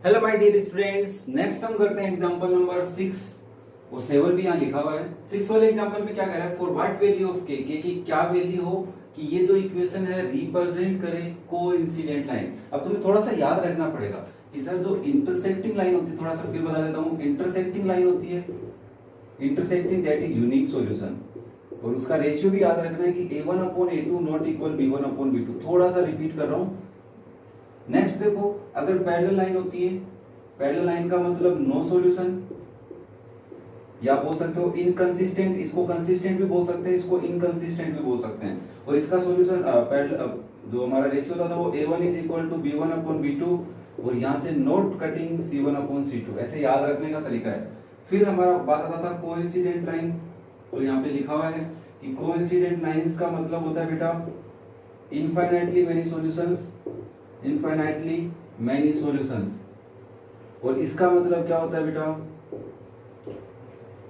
Hello my dear students, next हम करते हैं एग्जांपल नंबर 6 और 7 भी यहाँ लिखा हुआ है। 6 वाले एग्जांपल में क्या कह रहा है, फॉर व्हाट वैल्यू ऑफ के की क्या वैल्यू हो कि ये जो इक्वेशन है रिप्रेजेंट करे कोइंसिडेंट लाइन। अब तुम्हें थोड़ा सा याद रखना पड़ेगा कि सर जो इंटरसेक्टिंग लाइन होती है, थोड़ा सा फिर बता देता हूँ, इंटरसेक्टिंग लाइन होती है, intersecting that is unique solution, और उसका रेशियो भी याद रखना है कि a1/a2 नॉट इक्वल b1/b2। थोड़ा सा रिपीट कर रहा हूँ। नेक्स्ट देखो, अगर पैरेलल लाइन होती है, पैरेलल लाइन का मतलब नो सॉल्यूशन, या बोल सकते हो इनकंसिस्टेंट, इसको कंसिस्टेंट भी बोल सकते हैं, इसको इनकंसिस्टेंट भी बोल सकते हैं। और इसका सॉल्यूशन जो हमारा रेशियो था वो a1 is equal to b1/b2, और यहाँ से नोट कटिंग c1/c2, ऐसे याद रखने का तरीका है। फिर हमारा बात आता था कोइंसिडेंट लाइन, तो यहाँ पे लिखा हुआ है कि कोइंसिडेंट लाइंस का मतलब होता है बेटा infinitely many solutions, infinitely many solutions. और इसका मतलब क्या होता है बेटा,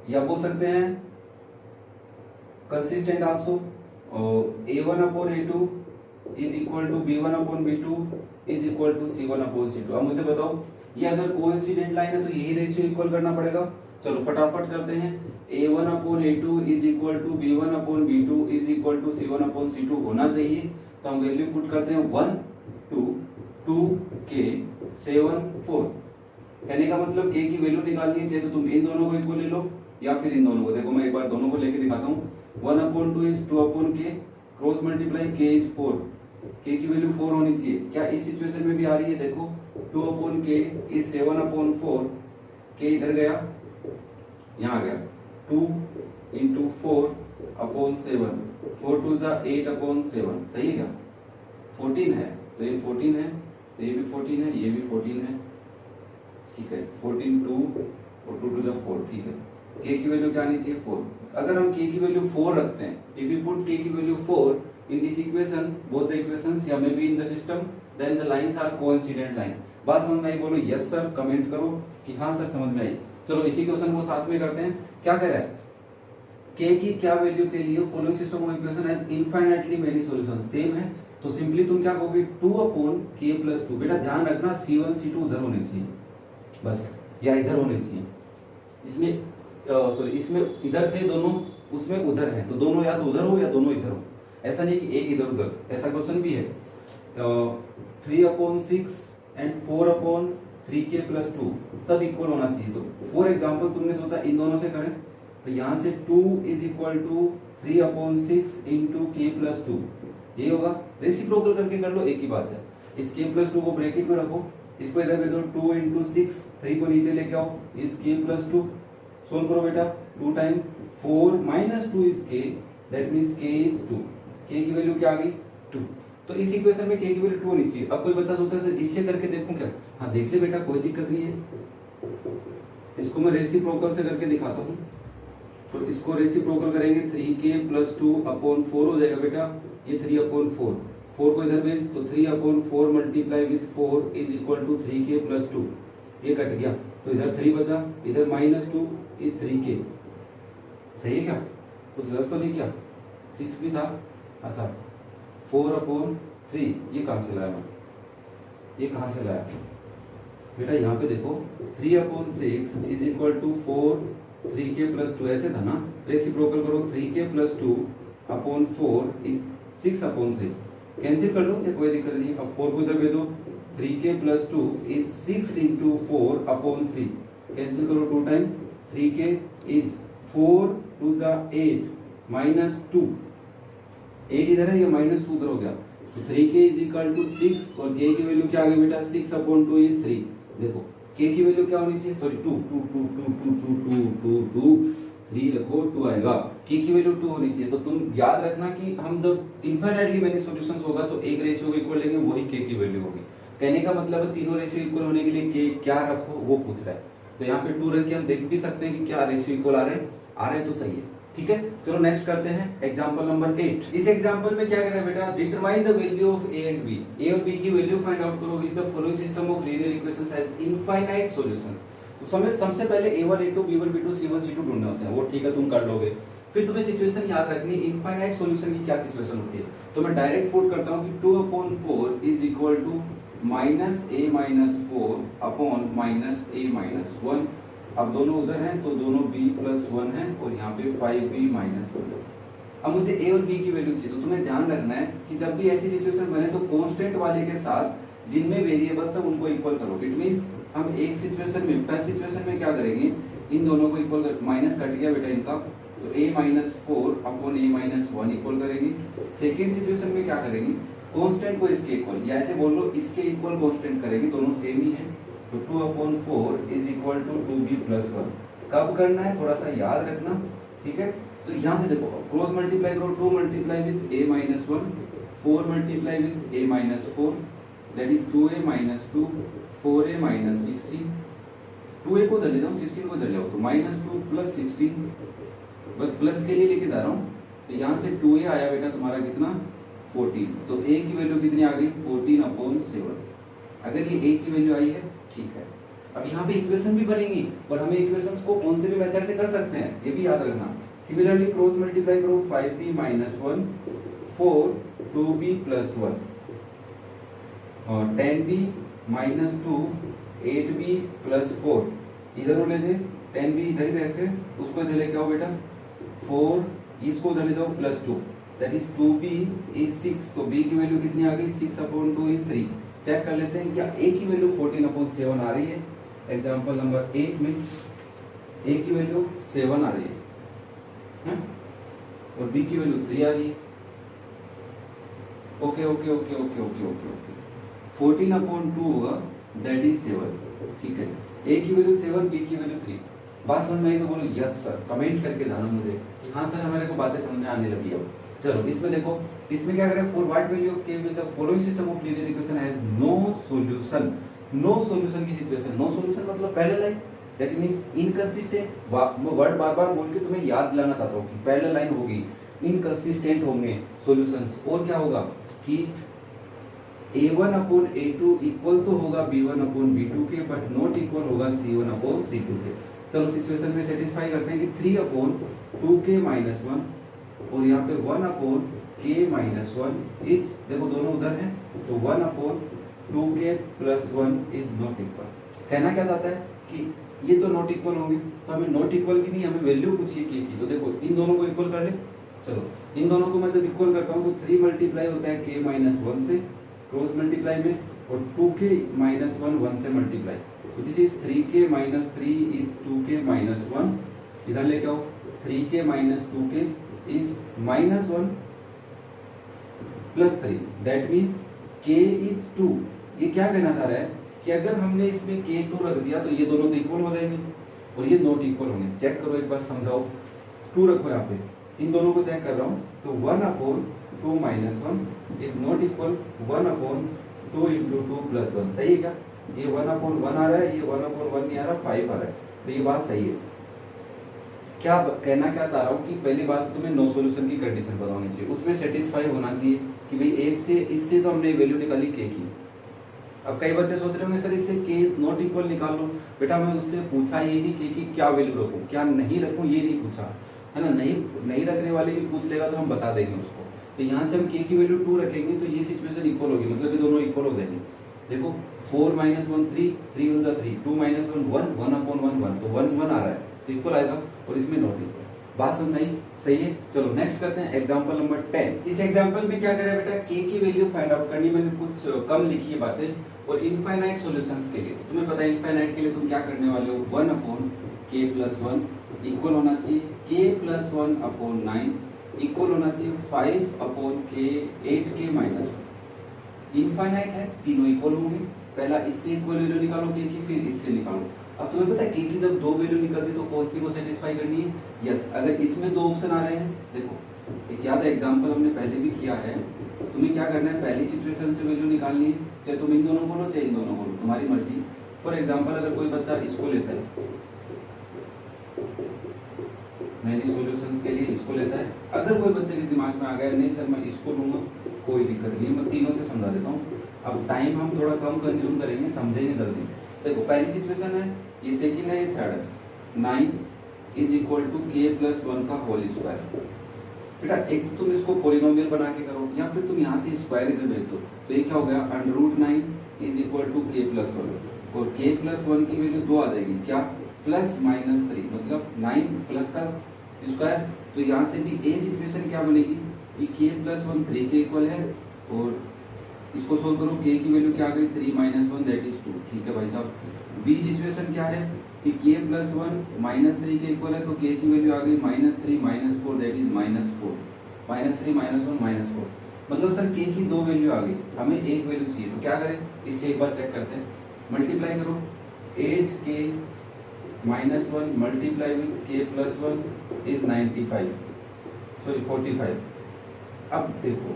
या बोल सकते हैं consistent also, a1/a2 is equal to b1/b2 is equal to c1/c2। अब मुझे बताओ, ये अगर कोइंसिडेंट लाइन है तो यही रेशियो इक्वल करना पड़ेगा। चलो फटाफट करते हैं, a1/a2 is equal to b1/b2 is equal to c1/c2 होना चाहिए। तो हम वैल्यू पुट करते हैं 1 2 2 के 7 4। कहने का मतलब a की वैल्यू निकालनी चाहिए तो तुम इन दोनों को इक्वल ले लो या फिर इन दोनों को। देखो मैं एक बार दोनों को लेके दिखाता हूँ। 1/2 is 2/k, cross multiply k is 4, k की वैल्यू 4 होनी चाहिए। क्या इस सिचुएशन में भी आ रही है? देखो 2/k इज 7/4, k इधर गया, यहाँ आ गया 2 इंटू 4/7, 4 2 जा 8/7, सही है क्या? 14 है तो ये 14 है, तो ये भी 14 है, ये भी 14 है, ठीक है। 14 2 और 2 2 जा 4, ठीक है। k की वैल्यू क्या आनी चाहिए? 4। अगर हम k की वैल्यू 4 रखते हैं, इफ यू पुट k की value 4 in this equation, both the equations या may be in the system, then the lines are coincident line. बात समझ में आई? बोलो यस सर, कमेंट करो कि हाँ सर समझ में आई। चलो इसी क्वेश्चन को साथ में करते हैं। क्या कह रहा है, k की क्या वैल्यू के लिए following system of equation has infinitely many solution, same है। तो सिंपली तुम क्या कहोगे, 2/k+2। बेटा ध्यान रखना c1 c2 उधर होने चाहिए बस, या इधर होने चाहिए। इसमें सॉरी, इसमें इधर थे दोनों, उसमें उधर है, तो दोनों या तो उधर हो या दोनों इधर हो। ऐसा नहीं कि एक इधर उधर, ऐसा क्वेश्चन भी है। 3/6 एंड 4/3k+2 सब इक्वल होना चाहिए। तो फॉर एग्जांपल तुमने सोचा इन दोनों से करें, तो यहाँ से 2 is equal to 3/6 into k+2, ये होगा। रेसिप्रोकल करके कर लो, एक ही बात है। इस k+2 को ब्रैकेट में रखो, इसको इधर भेजो, 2 इंटू 6, 3 को नीचे लेके आओ, इस k+2 सोल्व करो बेटा। 2 time 4 minus 2 is k, that means k is 2। k की वैल्यू क्या आ गई? 2। तो इस इक्वेशन में k की वैल्यू 2 होनी चाहिए। अब कोई बच्चा सोचता है इससे करके देखूं क्या? हाँ देख ले बेटा, कोई दिक्कत नहीं है। इसको मैं रेसिप्रोकल से करके दिखाता हूँ। तो इसको रेसिप्रोकल करेंगे, 3k+2/4 हो जाएगा बेटा, ये 3/4, 4 को इधर भेज, तो 3/4 multiply with 4 is equal to 3k+2, ये कट गया तो इधर 3 बचा, इधर -2 इज 3k, सही है क्या? कुछ गलत तो नहीं किया? 6 भी था, अच्छा 4/3, ये कहाँ से लाया मैं, ये कहाँ से लाया बेटा? यहाँ पे देखो 3/6 इज इक्वल टू 4 3k+2, ऐसे था ना। रेसिप्रोकल करो, 3k+2/4 इज 6/3, कैंसिल कर लो, कोई दिक्कत नहीं। अब 4 को इधर भेजो, 3k+2 इज 6 इंटू 4/3, कैंसिल करो 2 टाइम, 3k इज 4 2 जा 8 -2, 8 इधर है, ये -2 उधर हो गया, तो 3k इज इक्वल टू 6, और k की वैल्यू क्या आ गई बेटा? 6/2 इज 3। देखो k की वैल्यू क्या होनी चाहिए? सॉरी 2 2 2 2 2 2 2 2 3 रखो, 2 आएगा। k की वैल्यू 2 होनी चाहिए। तो तुम याद रखना कि हम जब इनफाइनाइटली मेनी सॉल्यूशंस होगा तो एक रेशियो को इक्वल लेंगे, वही k की वैल्यू होगी। कहने का मतलब है तीनों रेशियो इक्वल होने के लिए k क्या रखो वो पूछ रहा है। तो यहाँ पे 2 रख के हम देख भी सकते हैं कि क्या रेशियो इक्वल आ रहे हैं तो सही है, ठीक है। चलो नेक्स्ट करते हैं एग्जांपल नंबर 8। इस एग्जांपल में क्या कह रहा है बेटा, determine the value of a and b। a और b की वैल्यू फाइंड आउट करो with the following system of linear equations has infinite solutions. तो सबसे पहले a1 a2 b1 b2 c1 c2 ढूंढने होते हैं, वो ठीक है तुम कर लोगे। फिर तुम्हें सिचुएशन याद रखनी, इनफाइनाइट सॉल्यूशन की क्या सिचुएशन होती है। तो मैं डायरेक्ट पुट करता हूं कि 2/4 is equal to minus a minus 4 upon minus a minus 1। अब दोनों उधर हैं तो दोनों b प्लस 1 है और यहाँ पे 5b माइनस 1। अब मुझे a और b की वैल्यू चाहिए, तो तुम्हें ध्यान रखना है कि जब भी ऐसी सिचुएशन बने तो कांस्टेंट वाले के साथ जिनमें वेरिएबल्स है उनको इक्वल करो। इट मींस हम एक सिचुएशन में, फर्स्ट सिचुएशन में क्या करेंगे, इन दोनों को इक्वल कर, माइनस कट गया बेटा इनका, तो a minus 4 upon a minus 1 equal करेंगे। सेकेंड सिचुएशन में क्या करेंगे, कांस्टेंट को इसके इक्वल, या ऐसे बोल लो इसके इक्वल कांस्टेंट करेंगे, दोनों सेम ही है, तो 2 upon 4 is equal to 2b plus 1। कब करना है थोड़ा सा याद रखना, ठीक है। तो यहाँ से देखो क्रॉस मल्टीप्लाई करो, 2 multiply with a minus 1, 4 multiply with a minus 4, that is 2a minus 2, 4a minus 16, 2a को इधर ले जाओ 16 को इधर ले आओ, तो माइनस 2 प्लस 16, बस प्लस के लिए लेके जा रहा हूँ। तो यहाँ से 2a आया बेटा तुम्हारा कितना 14, तो a की वैल्यू कितनी आ गई 14 अपॉन 7। अगर ये a की वैल्यू आई है ठीक है। अब यहाँ पे इक्वेशन भी बनेंगी और हमें इक्वेशंस को कौन से भी मेथड से कर सकते हैं ये भी याद रखना। सिमिलरली क्रॉस मल्टीप्लाई करो 5b माइनस 1, 4 2b प्लस 1 और 10b माइनस 2 8b प्लस 4, इधर ले जाए 10b इधर ही रखे, उसको इधर लेके आओ बेटा 4, इसको उधर ले जाओ plus 2, that is 2b is 6, तो b की वैल्यू कितनी आ गई 6 अपॉन 2 इज 3। चेक कर लेते हैं क्या a की वैल्यू 14 अपॉन 7 आ रही है। एग्जांपल नंबर 8 में a की वैल्यू 7 आ रही है और b की वैल्यू 3 आ रही है। Okay okay okay okay okay okay okay 14 upon 2 होगा दैट इज 7, ठीक है। a की वैल्यू 7, b की वैल्यू 3। बात समझ में आई तो बोलो यस सर, कमेंट करके जाना मुझे कि हाँ सर हमारे को बातें समझ में आने लगी अब। चलो इसमें देखो, इसमें क्या करें, for what value of k with the following system of linear equation has no solution. No solution की सिचुएशन, नो सॉल्यूशन मतलब parallel line, that means inconsistent. Word बार-बार बोल के तुम्हें याद दिलाना चाहता हूं कि पैरेलल लाइन होगी, इनकंसिस्टेंट होंगे सॉल्यूशंस, और क्या होगा कि a1 अपॉन a2 इक्वल तो होगा b1 अपॉन b2 के, बट नॉट इक्वल होगा c1 अपॉन c2 के। चलो सिचुएशन में सेटिस्फाई करते हैं कि 3 अपॉन 2k माइनस 1 और यहाँ पे 1 अपॉन k माइनस 1 इज, देखो दोनों उधर हैं, तो 1 upon 2k plus 1 is not equal. कहना क्या चाहता है कि ये तो नॉट इक्वल होंगे, तो हमें नॉट इक्वल की नहीं, हमें वैल्यू पूछिए k की। तो देखो इन दोनों को इक्वल कर ले, चलो इन दोनों को मैं जब इक्वल करता हूँ तो 3 मल्टीप्लाई होता है k माइनस 1 से क्रॉस मल्टीप्लाई में, और 2k माइनस 1 से मल्टीप्लाई, तो this is 3k minus 3 is 2k minus 1, इधर लेके आओ 3k minus 2k is minus 1 plus 3, that means k is 2। ये क्या कहना चाह रहा है कि अगर हमने इसमें k 2 रख दिया तो ये दोनों तो इक्वल हो जाएंगे और ये नॉट इक्वल होंगे। चेक करो एक बार, समझाओ, 2 रखो यहाँ पे, इन दोनों को चेक कर रहा हूँ, तो 1 upon 2 minus 1 is not equal 1 upon 2 into 2 plus 1। सही है क्या? ये 1 अपॉन 1 आ रहा है, ये 1 अपॉन 1 नहीं आ रहा, 5 आ रहा है, तो ये बात सही है। क्या कहना क्या चाह रहा हूँ कि पहली बात तो तुम्हें नो सॉल्यूशन की कंडीशन बतानी चाहिए, उसमें सेटिस्फाई होना चाहिए कि भाई एक से, इससे तो हमने वैल्यू निकाली k की। अब कई बच्चे सोच रहे होंगे सर इससे k इज नॉट इक्वल निकाल लो। बेटा मैं उससे पूछा ये नहीं k की क्या वैल्यू रखूँ, क्या नहीं रखूँ, ये नहीं पूछा है ना। नहीं रखने वाले भी पूछ लेगा तो हम बता देंगे उसको। तो यहाँ से हम k की वैल्यू 2 रखेंगे तो ये सिचुएशन इक्वल होगी, मतलब ये दोनों इक्वल हो जाएंगे। देखो 4 माइनस 1 3, 3 1 3, 2 माइनस 1 1, 1 अपॉन 1 1, तो 1 1 आ रहा है तो इक्वल आएगा, और इसमें नॉट इक्वल। बात समझ आई? सही है। चलो नेक्स्ट करते हैं एग्जांपल नंबर 10। इस एग्जांपल में क्या करें बेटा, k की वैल्यू फाइंड आउट करनी। मैंने कुछ कम लिखी है बातें, और इनफाइनाइट सॉल्यूशंस के लिए तो तुम्हें पता है इनफाइनाइट के लिए तुम क्या करने वाले हो, 1 अपॉन k प्लस 1 इक्वल होना चाहिए k प्लस 1 अपॉन 9 इक्वल होना चाहिए 5 upon k 8k minus 1। Infinite है, तीनों इक्वल होंगे। पहला इससे इक्वल वैल्यू निकालो k की, फिर इससे निकालो। अब तुम्हें पता है k की जब 2 वैल्यू निकलती तो कौन सी को सेटिस्फाई करनी है? यस, अगर इसमें 2 ऑप्शन आ रहे हैं, देखो एक याद है एग्जांपल हमने पहले भी किया है, तुम्हें क्या करना है, पहली सिचुएशन से वैल्यू निकालनी है, चाहे तुम इन दोनों को लो चाहे इन दोनों को लो, तुम्हारी मर्जी। फॉर एग्जांपल अगर कोई बच्चा इसको लेता है, मैंने सॉल्यूशंस के लिए इसको लेता है, अगर कोई बच्चे के दिमाग में आ गया नहीं सर मैं इसको लूंगा, कोई दिक्कत नहीं, मैं तीनों से समझा देता हूँ। अब टाइम हम थोड़ा कम कंज्यूम करेंगे, समझेंगे जल्दी। देखो पहली सिचुएशन है, ये सेकंड है, ये थर्ड है। 9 is equal to k plus 1 का होल स्क्वायर। बेटा एक तो तुम इसको पॉलिनोमियल बना के करो, या फिर तुम यहाँ से स्क्वायर इधर भेज दो, तो ये क्या हो गया √9 is equal to k plus 1, और k प्लस 1 की वैल्यू 2 आ जाएगी, क्या प्लस माइनस 3 मतलब 9 प्लस का स्क्वायर। तो यहाँ से भी ए सिचुएशन क्या बनेगी कि k प्लस 1 3 के इक्वल है, और इसको सोल्व करो k की वैल्यू क्या आ गई 3 माइनस 1 दैट इज 2। ठीक है भाई साहब। बी सिचुएशन क्या है कि k प्लस 1 माइनस 3 के इक्वल है, तो k की वैल्यू आ गई -3 -4 दैट इज -4, -3 -1 -4, मतलब सर k की 2 वैल्यू आ गई, हमें एक वैल्यू चाहिए, तो क्या करें इससे एक बार चेक करते हैं। मल्टीप्लाई करो 8k -1 multiply with k plus 1 is 95 sorry 45। अब देखो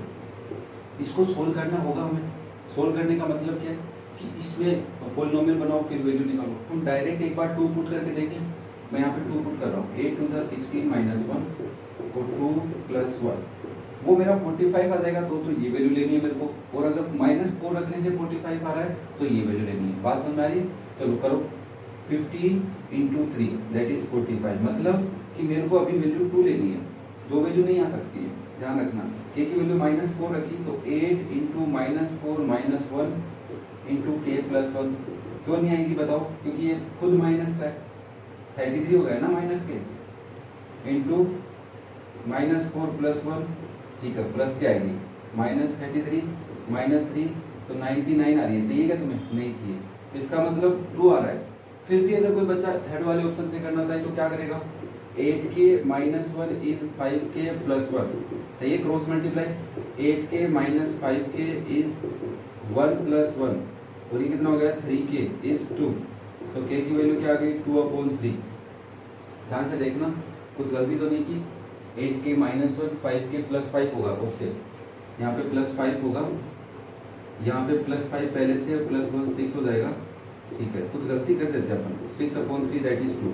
इसको सोल्व करना होगा हमें। सोल्व करने का मतलब क्या है कि इसमें पॉलिनोमियल बनाओ फिर वैल्यू निकालो। हम डायरेक्ट एक बार 2 पुट करके देखें। मैं यहाँ पे 2 पुट कर रहा हूँ, 8 2 16 -1 और 2 प्लस 1, वो मेरा 45 आ जाएगा, तो ये वैल्यू लेनी है मेरे को। और अगर -4 रखने से 45 आ रहा है तो ये वैल्यू लेनी है। बात समझ में आ रही है? चलो करो 15 × 3 दैट इज 45, मतलब कि मेरे को अभी वैल्यू 2 लेनी है, 2 वैल्यू नहीं आ सकती है, ध्यान रखना। k की वैल्यू -4 रखी तो 8 × -4 -1 × k प्लस 1, क्यों नहीं आएगी बताओ? क्योंकि ये खुद माइनस का है, 33 हो गया ना माइनस के, इंटू -4 प्लस 1, ठीक है प्लस क्या आएगी -33 -3 तो 99 आ रही है। चाहिए क्या तुम्हें? नहीं चाहिए। इसका मतलब 2 आ रहा है। फिर भी अगर कोई बच्चा थर्ड वाले ऑप्शन से करना चाहे तो क्या करेगा? 8k -1 इज 5k प्लस 1, सही है, cross multiply 8k - 5k is 1 plus 1, और ये कितना हो गया 3k इज 2, तो k की वैल्यू क्या आ गई 2/3। ध्यान से देखना कुछ गलती तो नहीं की। 8k -1 5k प्लस 5 होगा, ओके, यहाँ पे प्लस 5 होगा, यहाँ पे प्लस 5 पहले से प्लस 1 6 हो जाएगा, ठीक है, कुछ गलती कर देते हैं अपन, 6/3 दैट इज 2।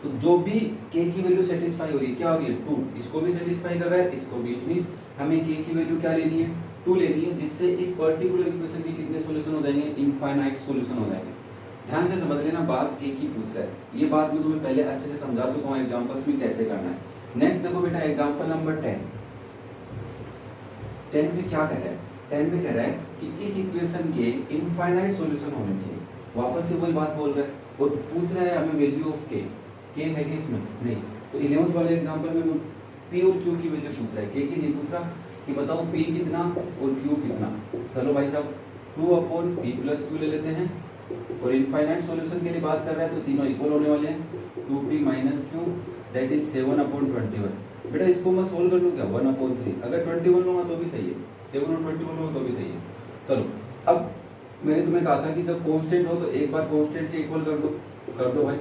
तो जो भी k की वैल्यू सेटिस्फाई हो रही है, क्या हो रही है 2, इसको भी सेटिस्फाई कर रहा है, इसको भी, मींस हमें k की वैल्यू क्या लेनी है 2 लेनी है, जिससे इस पर्टिकुलर इक्वेशन के कितने सॉल्यूशन हो जाएंगे? इनफाइनाइट सॉल्यूशन हो जाएंगे। ध्यान से समझ लेना, बात k की पूछ रहा है, ये बात मैं तुम्हें पहले अच्छे से समझा चुका हूँ एग्जांपल्स में कैसे करना है। नेक्स्ट देखो बेटा एग्जांपल नंबर 10 में क्या कह रहा है? 10 में कह रहा है कि इस इक्वेशन के इनफाइनाइट सॉल्यूशन होने चाहिए। वापस से वही बात बोल रहा है और पूछ रहा है हमें वैल्यू ऑफ k है कि इसमें नहीं। तो 11th वाले एग्जांपल में p और q की वैल्यू पूछ रहा है, k की नहीं पूछ रहा कि बताओ p कितना और q कितना। चलो भाई साहब 2/p प्लस q ले लेते हैं, और इनफाइनाइट सॉल्यूशन के लिए बात कर रहा है तो तीनों इक्वल होने वाले हैं, 2p minus q that is 7/21। बेटा इसको मैं सोल्व कर लूँ क्या 1/3? अगर 21 लूँगा तो भी सही है, 7 और 21 लूँगा तो भी सही है। चलो अब मैंने तुम्हें कहा था कि जब कांस्टेंट हो तो एक बार कांस्टेंट के इक्वल कर दो भाई।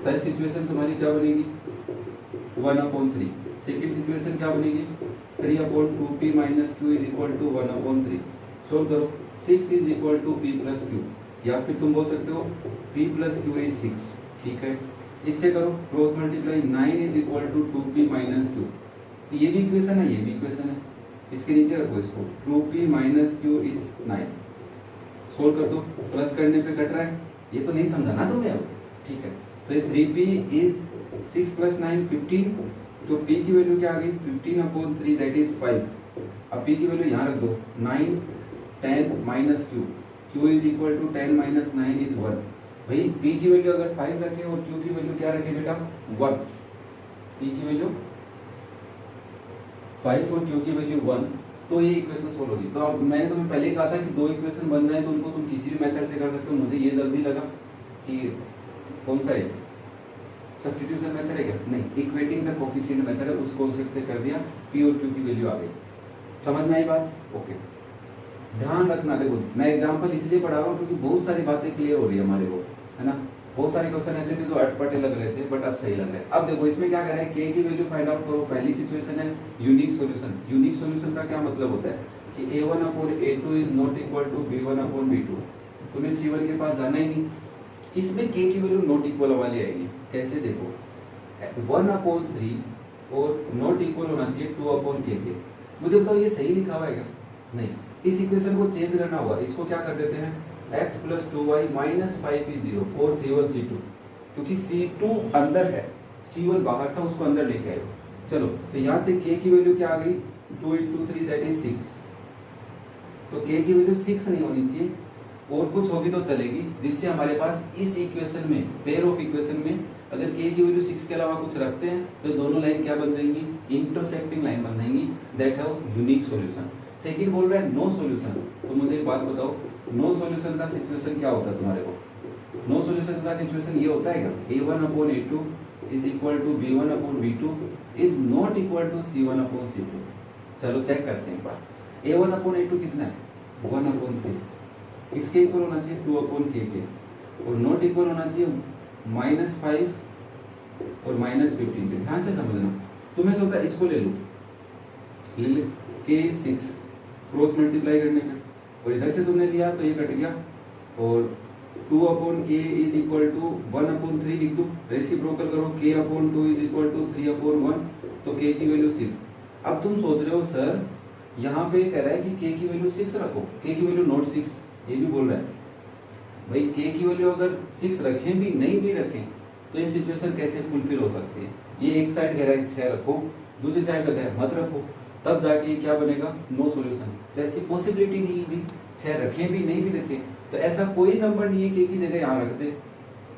पहली सिचुएशन तुम्हारी क्या बनेगी 1/3। सेकंड सिचुएशन क्या बनेगी 3/2p minus q is equal to 1/3। Solve करो 6 is equal to p plus q, या फिर तुम बोल सकते हो p प्लस q इज 6, ठीक है। इससे करो cross multiply 9 is equal to 2p minus q, तो ये भी इक्वेशन है, ये भी इक्वेशन है, इसके नीचे रखो इसको 2p minus q is 9। Solve कर दो, प्लस करने पे कट रहा है, ये तो नहीं समझा ना तुम्हें अब, ठीक है। तो ये 3p इज 6 प्लस 9 15, तो p की वैल्यू क्या आ गई 15/3 दैट इज 5। अब p की वैल्यू यहाँ रख दो 9 10 minus q is equal to 10 minus 9 is 1। भाई p की वैल्यू अगर 5 रखे और q की वैल्यू क्या रखे बेटा 1, p की वैल्यू 5 और q की वैल्यू 1, तो ये इक्वेशन सोल्व होगी। तो अब मैंने तुम्हें पहले कहा था कि दो इक्वेशन बन जाए तो उनको तुम किसी भी मेथड से कर सकते हो। मुझे ये जल्दी लगा कि कौन सा है सब्स्टिट्यूशन मेथड है क्या? नहीं, इक्वेटिंग द कोफिशिएंट मेथड है, उस कॉन्सेप्ट से कर दिया, p और q की वैल्यू आ गई। समझ में आई बात? ओके, ध्यान रखना। देखो मैं एग्जांपल इसलिए पढ़ा रहा हूँ क्योंकि बहुत सारी बातें क्लियर हो रही है हमारे को, है ना। बहुत सारे क्वेश्चन ऐसे थे जो अटपटे लग रहे थे बट अब सही लग रहे हैं। अब देखो इसमें क्या कर रहे हैं, k की वैल्यू फाइंड आउट करो। पहली सिचुएशन है यूनिक सॉल्यूशन। यूनिक सॉल्यूशन का क्या मतलब होता है कि a1/a2 is not equal to b1/b2। तुम्हें c1 के पास जाना ही नहीं। इसमें k की वैल्यू नॉट इक्वल वाली आएगी। कैसे? देखो 1/3 और नॉट इक्वल होना चाहिए 2/k के। मुझे बताओ ये सही लिखा हुआ है क्या? नहीं, इस इक्वेशन को चेंज करना होगा। इसको क्या कर देते हैं x plus 2y minus 5 is 0 4 c1 c2, क्योंकि c2 अंदर है, c1 बाहर था, उसको अंदर लेके आए। चलो तो यहाँ से k की वैल्यू क्या आ गई 2 × 3 दैट इज 6। तो k की वैल्यू 6 नहीं होनी चाहिए, और कुछ होगी तो चलेगी, जिससे हमारे पास इस इक्वेशन में, पेयर ऑफ इक्वेशन में अगर k की वैल्यू 6 के अलावा कुछ रखते हैं तो दोनों लाइन क्या बन जाएंगी, इंटरसेक्टिंग लाइन बन जाएंगी, that have unique solution. Second बोल रहा है नो सॉल्यूशन, तो मुझे एक बात बताओ, नो सॉल्यूशन का सिचुएशन क्या होता है तुम्हारे को? नो सॉल्यूशन का सिचुएशन ये होता है क्या, a1/a2 is equal to b1/b2 is not equal to c1/c2। चलो चेक करते हैं एक बार, a1/a2 कितना है, 1/3, इसके इक्वल होना चाहिए 2/k के, और नॉट इक्वल होना चाहिए -5 और -15 के। ध्यान से समझना, तुम्हें सोचा इसको ले लो, ले k 6 क्रॉस मल्टीप्लाई करने का, और इधर से तुमने लिया तो ये कट गया, और 2/k इज इक्वल टू 1/3 लिख दो, रेसिप्रोकल करो, k/2 इज इक्वल टू 3/1, तो k की वैल्यू 6। अब तुम सोच रहे हो सर यहाँ पे कह रहा है कि k की वैल्यू 6 रखो, k की वैल्यू नॉट 6, ये भी बोल रहा है भाई k की वैल्यू अगर 6 रखें भी नहीं भी रखें तो ये सिचुएशन कैसे फुलफिल हो सकती है। ये एक साइड कह रहा है 6 रखो, दूसरी साइड कह रहा है मत रखो, तब जाके क्या बनेगा, नो सॉल्यूशन। तो ऐसी पॉसिबिलिटी नहीं है, 6 रखें भी नहीं भी रखें, तो ऐसा कोई नंबर नहीं है k की जगह यहाँ रख दे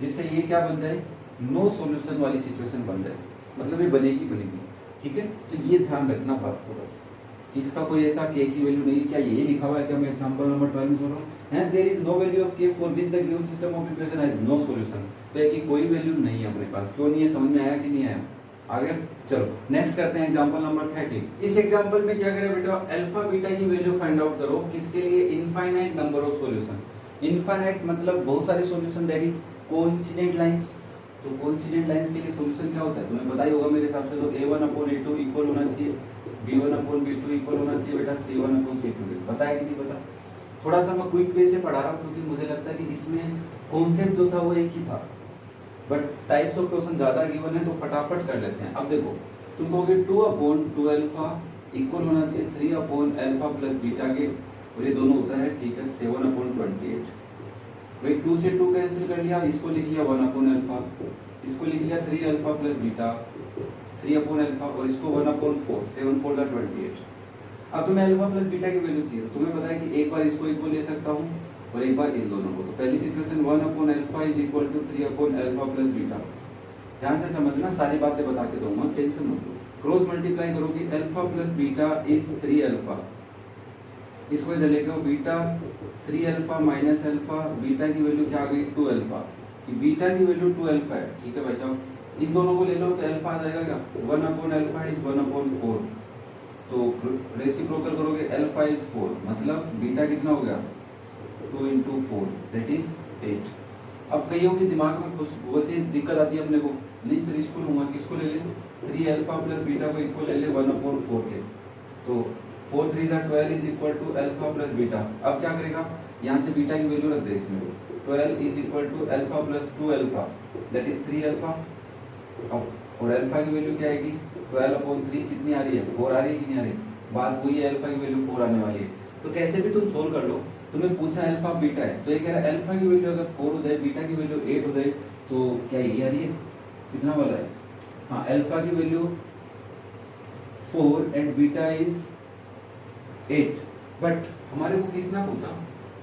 जिससे ये क्या बन जाए, नो सॉल्यूशन वाली सिचुएशन बन जाए, मतलब ये बनेगी बनेगी। ठीक है, तो ये ध्यान रखना बात को बस, इसका कोई ऐसा k की वैल्यू नहीं है। क्या यही लिखा हुआ है, क्या मैं एग्जांपल नंबर 12 में बोल रहा हूँ, hence there is no value of k for which the given system of equation has no solution। तो एक की कोई वैल्यू नहीं है अपने पास, क्यों नहीं है, समझ में आया कि नहीं आया? आगे चलो नेक्स्ट करते हैं एग्जांपल नंबर 13। इस एग्जांपल में क्या करें बेटा, अल्फा बीटा की वैल्यू फाइंड आउट करो, किसके लिए, infinite number of solution. Infinite मतलब बहुत सारे solution, that is coincident lines. तो कोइंसिडेंट लाइंस के लिए सॉल्यूशन क्या होता है तुम्हें पता ही होगा मेरे हिसाब से, तो a1/a2 इक्वल होना चाहिए b1/b2 इक्वल होना चाहिए बेटा c1/c2 के। पता है कि नहीं पता? थोड़ा सा मैं क्विक वे से पढ़ा रहा हूँ क्योंकि मुझे लगता है कि इसमें कॉन्सेप्ट जो था वो एक ही था, बट टाइप्स ऑफ क्वेश्चन ज्यादा गिवन है तो फटाफट कर लेते हैं। अब देखो तुम कहोगे 2/2α इक्वल होना चाहिए 3/α प्लस बीटा के, और ये दोनों होता है ठीक है 7/28। भाई 2 से 2 कैंसिल कर लिया, इसको लिख लिया 1/α, इसको लिख लिया 3α प्लस बीटा 3/α, और इसको 1/4 7 4 28। अब तुम्हें अल्फा प्लस बीटा की वैल्यू चाहिए, तुम्हें पता है कि एक बार इसको इक्वल ले सकता हूँ और एक बार इन दोनों को। तो पहली situation 1/α is equal to 3/α plus beta. ध्यान से समझना, सारी बातें बता के दूंगा, टेंशन मत लो। क्रॉस मल्टीप्लाई करोगे अल्फा प्लस बीटा इज 3α, इसको इधर लेके आओ, बीटा 3α माइनस अल्फा, बीटा की वैल्यू क्या आ गई 2α, कि बीटा की वैल्यू 2α है। ठीक है भाई साहब, इन दोनों को ले लो तो अल्फा आ जाएगा क्या 1/α इज 1/4, तो रेसिप्रोकल करोगे अल्फा इज 4, मतलब बीटा कितना हो गया 2 × 4 दैट इज 8। अब कईयों के दिमाग में कुछ वैसे दिक्कत आती है अपने को, नहीं सर इसको लूंगा, किसको ले ले 3α प्लस बीटा को इक्वल ले ले 1/4 के, तो 4 3 12 is equal to alpha plus beta. अब क्या करेगा, यहाँ से बीटा की वैल्यू रख दे इसमें, 12 is equal to alpha plus 2α that is 3α। अब और अल्फा की वैल्यू क्या आएगी 12/3, कितनी आ रही है 4 आ रही है कि नहीं आ रही, बात वही है, अल्फा की वैल्यू 4 आने वाली है। तो कैसे भी तुम सोल्व कर लो, तुम्हें पूछा अल्फा बीटा है, तो ये कह रहा है अल्फा की वैल्यू अगर 4 हो जाए, बीटा की वैल्यू 8 हो जाए, तो क्या ये आ रही है, कितना वाला है, हाँ अल्फा की value 4 and beta is 8। But हमारे को किसने पूछा,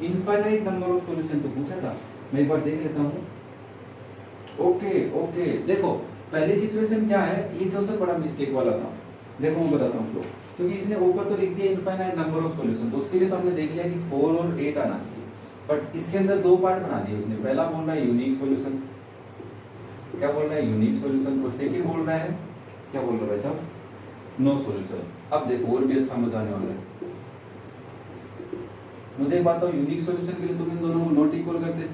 इनफाइनाइट नंबर ऑफ सॉल्यूशन तो पूछा था। मैं एक बार देख लेता हूँ। ओके देखो पहली सिचुएशन क्या है, ये क्वेश्चन बड़ा मिस्टेक वाला था, देखो मैं बताता हूँ, क्योंकि इसने ऊपर तो लिख दिया इनफाइनाइट नंबर ऑफ सॉल्यूशन, तो उसके लिए तो हमने देख लिया कि 4 और 8 आना चाहिए, बट इसके अंदर दो पार्ट बना दिए उसने। पहला बोल रहा है यूनिक सॉल्यूशन, क्या बोल रहा है यूनिक सॉल्यूशन, और सेकंड बोल रहा है क्या बोल रहा है साहब, नो सॉल्यूशन। अब देखो और भी अच्छा मजा आने वाला है। मुझे एक बात बताओ, यूनिक सॉल्यूशन के लिए तुम इन दोनों को नॉट इक्वल करते,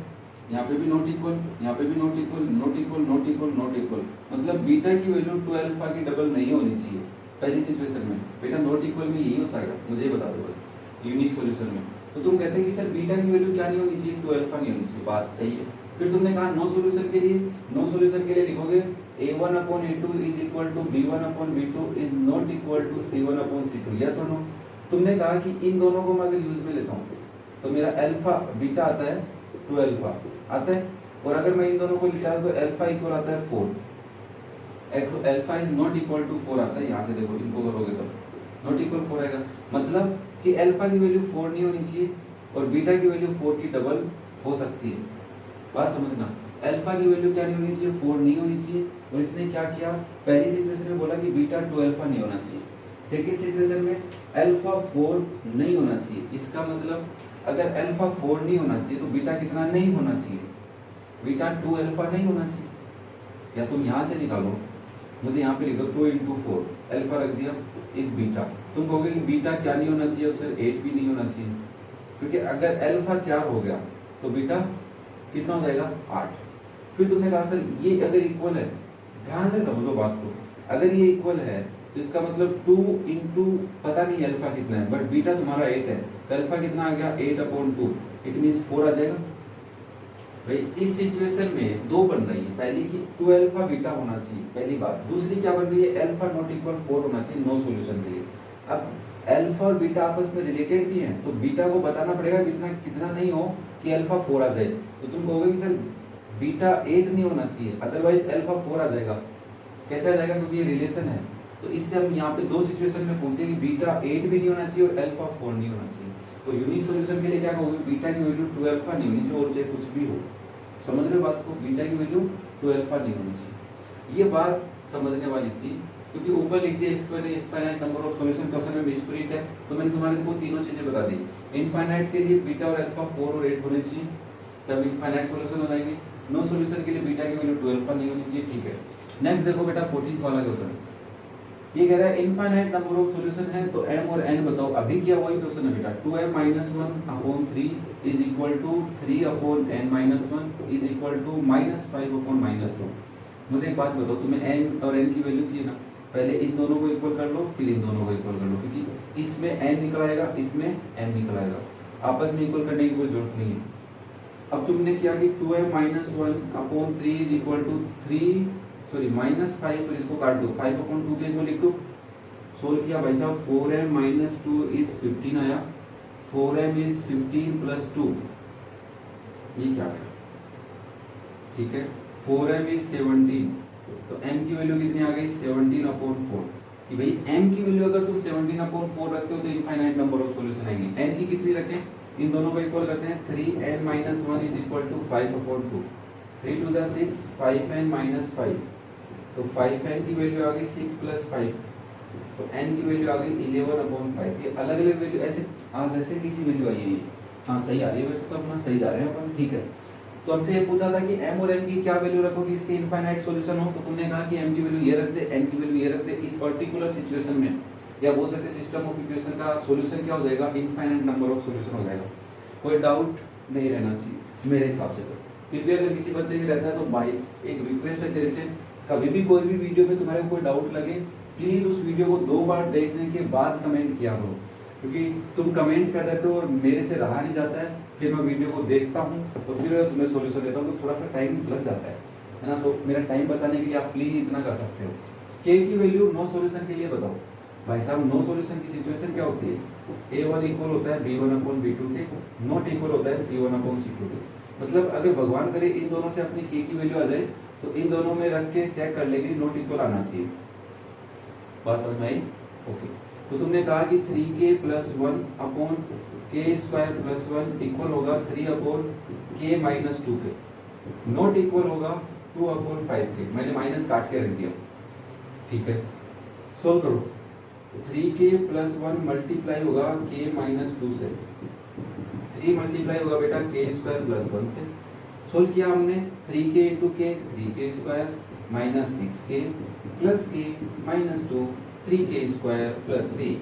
यहाँ पे भी नॉट इक्वल, यहाँ पे भी not equal, not equal, not equal, not equal, मतलब बीटा की वैल्यू 2α की डबल नहीं होनी चाहिए पहली सिचुएशन में। बेटा नॉट इक्वल में यही होता है, मुझे बता दो बस यूनिक सॉल्यूशन में। तो तुम कहते हैं कि सर बीटा की वैल्यू क्या नहीं होनी चाहिए 2α नहीं होनी चाहिए, बात सही है। फिर तुमने कहा नो सॉल्यूशन के लिए, नो सॉल्यूशन के लिए लिखोगे a1/a2 is equal to b1/b2 is not equal to c1/c2, yes और नो। तुमने कहा कि इन दोनों को मैं अगर यूज में लेता हूँ तो मेरा अल्फा बीटा आता है 2α आता है, और अगर मैं इन दोनों को लिखा तो अल्फा इक्वल आता है 4, alpha is not equal to 4 आता है। यहाँ से देखो इनको करोगे तो नॉट इक्वल 4 आएगा। मतलब कि अल्फा की वैल्यू 4 नहीं होनी चाहिए और बीटा की वैल्यू 4 की डबल हो सकती है। बात समझना, अल्फा की वैल्यू क्या नहीं होनी चाहिए, 4 नहीं होनी चाहिए। और इसने क्या किया, पहली सिचुएशन में बोला कि बीटा 2 अल्फा नहीं होना चाहिए, सेकेंड सिचुएशन में अल्फा 4 नहीं होना चाहिए। इसका मतलब अगर अल्फा 4 नहीं होना चाहिए तो बीटा कितना नहीं होना चाहिए, बीटा 2 अल्फा नहीं होना चाहिए। या तुम यहाँ से निकालो, मुझे यहाँ पे लिखो 2 × 4 अल्फा रख दिया इस बीटा। तुम कहोगे कि बीटा क्या नहीं होना चाहिए, अब सर 8 भी नहीं होना चाहिए, क्योंकि अगर अल्फा 4 हो गया तो बीटा कितना हो जाएगा 8। फिर तुमने कहा सर ये अगर इक्वल है, ध्यान से समझो बात को, अगर ये इक्वल है तो इसका मतलब 2 × पता नहीं अल्फा कितना है, बट बीटा तुम्हारा 8 है, तो अल्फा कितना आ गया 8/2, इट मींस 4 आ जाएगा। भाई इस सिचुएशन में दो बन रही है, पहली की 2 अल्फा बीटा होना चाहिए, पहली बात। दूसरी क्या बन रही है, अल्फा नॉट इक्वल 4 होना चाहिए नो सॉल्यूशन के लिए। अब अल्फा और बीटा आपस में रिलेटेड भी हैं, तो बीटा को बताना पड़ेगा कितना कितना नहीं हो कि अल्फा 4 आ जाए। तो तुम कहोगे कि सर बीटा 8 नहीं होना चाहिए, अदरवाइज अल्फा 4 आ जाएगा। कैसे आ जाएगा, क्योंकि ये रिलेशन है। तो इससे हम यहाँ पे दो सिचुएशन में पहुंचे कि बीटा 8 भी नहीं होना चाहिए और अल्फा 4 नहीं होना चाहिए। तो यूनिक सॉल्यूशन के लिए क्या कहोगे, बीटा की वैल्यू 2 अल्फा नहीं होनी चाहिए, और चाहे कुछ भी हो। समझ रहे हो बात को, बीटा की वैल्यू 2 अल्फा नहीं होनी चाहिए। ये बात समझने वाली थी, क्योंकि ऊपर लिख दिया infinite number of solution, question में मिसप्रिंट है, तो मैंने तुम्हारे को तीनों चीजें बता दी। इनफाइनाइट के लिए बीटा और अल्फा 4 और 8 होने चाहिए, तब इनफाइनाइट सॉल्यूशन हो जाएंगे। नो सॉल्यूशन के लिए बीटा की वैल्यू 2 अल्फा नहीं होनी चाहिए, ठीक है। नेक्स्ट देखो बेटा 14th वाला क्वेश्चन, ये कह रहा है इनफाइनाइट नंबर ऑफ सॉल्यूशन है तो m और n बताओ। अभी क्या वही क्वेश्चन है बेटा, 2m - 1/3 is equal to 3/n - 1 is equal to -5/-2। मुझे एक बात बताओ, तुम्हें m और n की वैल्यू चाहिए ना, पहले इन दोनों को इक्वल कर लो, फिर इन दोनों को इक्वल कर लो, क्योंकि इसमें n निकल आएगा, इसमें m निकल आएगा, आपस में इक्वल करने की कोई जरूरत नहीं है। अब तुमने किया कि 2m - 1/3 इज इक्वल टू -5, और इसको काट दो, 5/2 के इसको लिख दो। सोल्व किया भाई साहब, 4m - 2 इज 15 आया, 4m इज 15 + 2, ये क्या है, ठीक है। 4m इज 17, तो m की वैल्यू कितनी आ गई 17/4, कि भाई m की वैल्यू अगर तुम 17/4 रखते हो तो इनफाइनाइट नंबर ऑफ सॉल्यूशन आएंगे। n की कितनी रखें, इन दोनों को इक्वल करते हैं, 3n - 1 is equal to 5/2, 3 × 2 = 6, 5n - 5, तो 5n की वैल्यू आ गई 6 + 5, तो n की वैल्यू आ गई 11/5। ये अलग अलग वैल्यू ऐसे ऐसे किसी वैल्यू आई है, हाँ सही आ रही है, वैसे तो अपना सही जा रहे हैं अपन, ठीक है। तो हमसे ये पूछा था कि m और n की क्या वैल्यू रखो कि इसके इनफाइनाइट सॉल्यूशन हो, तो तुमने कहा कि m की वैल्यू ये रख दे, n की वैल्यू ये रख दे। इस पर्टिकुलर सिचुएशन में, या बोल सकते सिस्टम ऑफ इक्वेशन का सॉल्यूशन क्या हो जाएगा, इनफाइनाइट नंबर ऑफ सॉल्यूशन हो जाएगा। कोई डाउट नहीं रहना चाहिए मेरे हिसाब से। तो फिर भी अगर किसी बच्चे के रहता है तो भाई एक रिक्वेस्ट है तेरे से, कभी भी कोई भी वीडियो में तुम्हारे को कोई डाउट लगे, प्लीज उस वीडियो को 2 बार देखने के बाद कमेंट किया करो, क्योंकि तुम कमेंट कर देते हो और मेरे से रहा नहीं जाता है, फिर मैं वीडियो को देखता हूँ तो फिर तुम्हें सॉल्यूशन देता हूँ, तो थोड़ा सा टाइम लग जाता है ना। तो मेरा टाइम बचाने के लिए आप प्लीज इतना कर सकते हो। k की वैल्यू नो सॉल्यूशन के लिए बताओ भाई साहब। नो सॉल्यूशन की सिचुएशन क्या होती है, a1 इक्वल होता है b1/b2 के, नॉट इक्वल होता है c1/c2 के। मतलब अगर भगवान करे इन दोनों से अपनी k की वैल्यू आ जाए तो इन दोनों में रख के चेक कर लेंगे, नॉट इक्वल आना चाहिए। बात समझ में आई, ओके। तो तुमने कहा कि 3k + 1/k² + 1 इक्वल होगा 3/k - 2 के, नॉट इक्वल होगा 2/5 के। मैंने माइनस काट के रख दिया, ठीक है। सोल्व करो, 3k + 1 मल्टीप्लाई होगा k - 2 से, 3 मल्टीप्लाई होगा बेटा k² + 1 से। सोल्व किया हमने, 3k × k 3k² - 6k + k - 2 3k² + 3।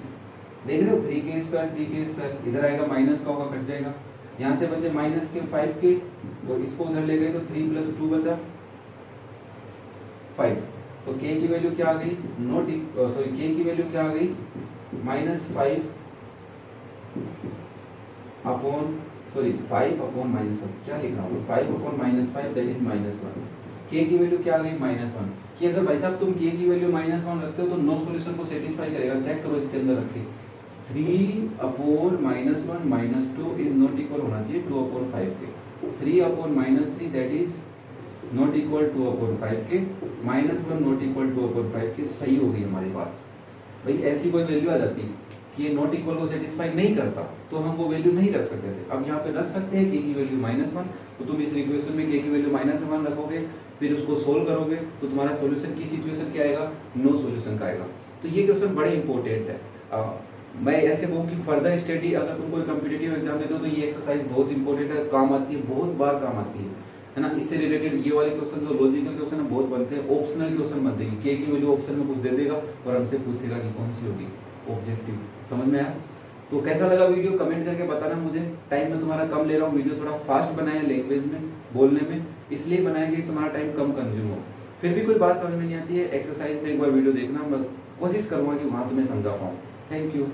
देख रहे हो 3k², इधर आएगा माइनस का होगा, कट जाएगा। यहाँ से बचे -5k, और इसको उधर ले गए तो 3 + 2 बचा 5। तो k की वैल्यू क्या आ गई, k की वैल्यू क्या आ गई, -5 क्या लिख रहा हूँ, 5/-5 दैट इज -1। k की वैल्यू क्या आ गई, -1। कि अगर भाई साहब तुम k की वैल्यू -1 रखते हो तो नो सॉल्यूशन को सेटिस्फाई करेगा। चेक करो इसके अंदर रख के, 3/-1 - 2 इज नॉट इक्वल होना चाहिए 2/5 के, 3/-3 दैट इज नॉट इक्वल 2/5 के, -1 नॉट इक्वल 2/5 के। सही हो गई हमारी बात। भाई ऐसी कोई वैल्यू आ जाती कि ये नॉट इक्वल को सेटिस्फाई नहीं करता तो हम वो वैल्यू नहीं रख सकते थे। अब यहाँ पे रख सकते हैं k की वैल्यू -1, तो तुम इस इक्वेशन में k की वैल्यू -1 रखोगे, फिर उसको सोल्व करोगे तो तुम्हारा सॉल्यूशन किस इक्वेशन क्या आएगा, नो सॉल्यूशन का आएगा। तो ये क्वेश्चन बड़े इंपॉर्टेंट है। मैं ऐसे कहूँ कि फर्दर स्टडी अगर तुम कोई कॉम्पिटिटिव एग्जाम देते हो तो ये एक्सरसाइज बहुत इंपॉर्टेंट है, काम आती है, बहुत बार काम आती है ना। इससे रिलेटेड ये वाले क्वेश्चन जो लॉजिकल क्वेश्चन है बहुत बनते हैं, ऑप्शनल क्वेश्चन बनते हैं, k की वैल्यू ऑप्शन में कुछ दे देगा और हमसे पूछेगा कि कौन सी होगी ऑब्जेक्टिव। समझ में आया? तो कैसा लगा वीडियो कमेंट करके बताना मुझे। टाइम में तुम्हारा कम ले रहा हूँ, वीडियो थोड़ा फास्ट बनाया लैंग्वेज में बोलने में, इसलिए बनाया कि तुम्हारा टाइम कम कंज्यूम हो। फिर भी कोई बात समझ में नहीं आती है एक्सरसाइज में एक बार वीडियो देखना, मैं कोशिश करूँगा कि वहाँ तुम्हें समझा पाऊँ। Thank you.